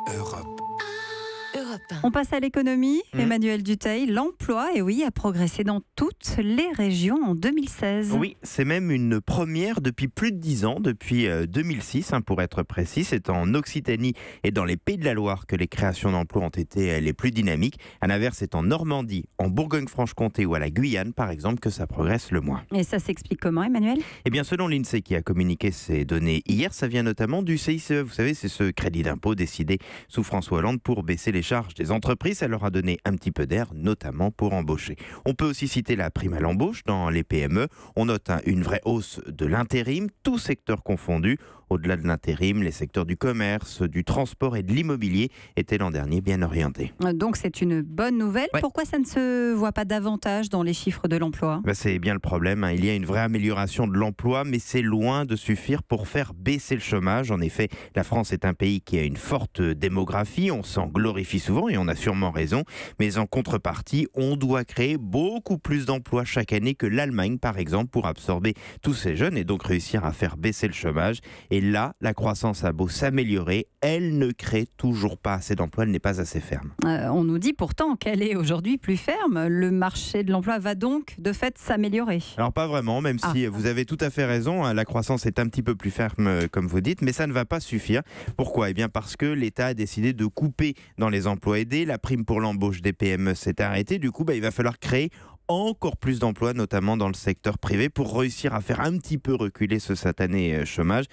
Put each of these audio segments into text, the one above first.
Europe. On passe à l'économie. Mmh. Emmanuel Dutheil, l'emploi, et oui, a progressé dans toutes les régions en 2016. Oui, c'est même une première depuis plus de 10 ans, depuis 2006 pour être précis. C'est en Occitanie et dans les Pays de la Loire que les créations d'emplois ont été les plus dynamiques. À l'inverse, c'est en Normandie, en Bourgogne-Franche-Comté ou à la Guyane, par exemple, que ça progresse le moins. Et ça s'explique comment, Emmanuel ? Eh bien, selon l'INSEE qui a communiqué ces données hier, ça vient notamment du CICE. Vous savez, c'est ce crédit d'impôt décidé sous François Hollande pour baisser les charges des entreprises. Ça leur a donné un petit peu d'air, notamment pour embaucher. On peut aussi citer la prime à l'embauche dans les PME. On note une vraie hausse de l'intérim, tous secteurs confondus. Au-delà de l'intérim, les secteurs du commerce, du transport et de l'immobilier étaient l'an dernier bien orientés. Donc c'est une bonne nouvelle. Ouais. Pourquoi ça ne se voit pas davantage dans les chiffres de l'emploi ? C'est bien le problème. Il y a une vraie amélioration de l'emploi, mais c'est loin de suffire pour faire baisser le chômage. En effet, la France est un pays qui a une forte démographie. On s'en glorifie souvent et on a sûrement raison. Mais en contrepartie, on doit créer beaucoup plus d'emplois chaque année que l'Allemagne, par exemple, pour absorber tous ces jeunes et donc réussir à faire baisser le chômage. Et là, la croissance a beau s'améliorer, elle ne crée toujours pas assez d'emplois, elle n'est pas assez ferme. On nous dit pourtant qu'elle est aujourd'hui plus ferme. Le marché de l'emploi va donc, de fait, s'améliorer. Alors pas vraiment, même si vous avez tout à fait raison, la croissance est un petit peu plus ferme, comme vous dites, mais ça ne va pas suffire. Pourquoi ? Eh bien parce que l'État a décidé de couper dans les emplois aidés, la prime pour l'embauche des PME s'est arrêtée, du coup il va falloir créer encore plus d'emplois, notamment dans le secteur privé, pour réussir à faire un petit peu reculer ce satané chômage.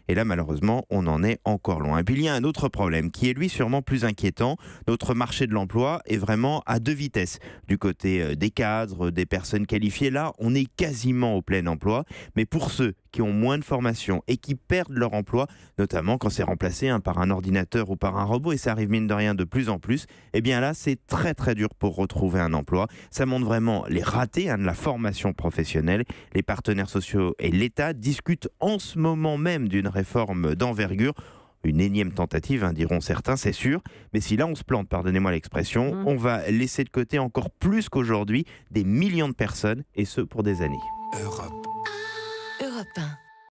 Et là, malheureusement, on en est encore loin. Et puis, il y a un autre problème qui est, lui, sûrement plus inquiétant. Notre marché de l'emploi est vraiment à deux vitesses. Du côté des cadres, des personnes qualifiées, là, on est quasiment au plein emploi. Mais pour ceux qui ont moins de formation et qui perdent leur emploi, notamment quand c'est remplacé par un ordinateur ou par un robot, et ça arrive mine de rien de plus en plus, eh bien là, c'est très très dur pour retrouver un emploi. Ça montre vraiment les ratés de la formation professionnelle. Les partenaires sociaux et l'État discutent en ce moment même d'une réforme d'envergure. Une énième tentative, diront certains, c'est sûr. Mais si là on se plante, pardonnez-moi l'expression, on va laisser de côté encore plus qu'aujourd'hui des millions de personnes, et ce pour des années. Europe. Europe 1.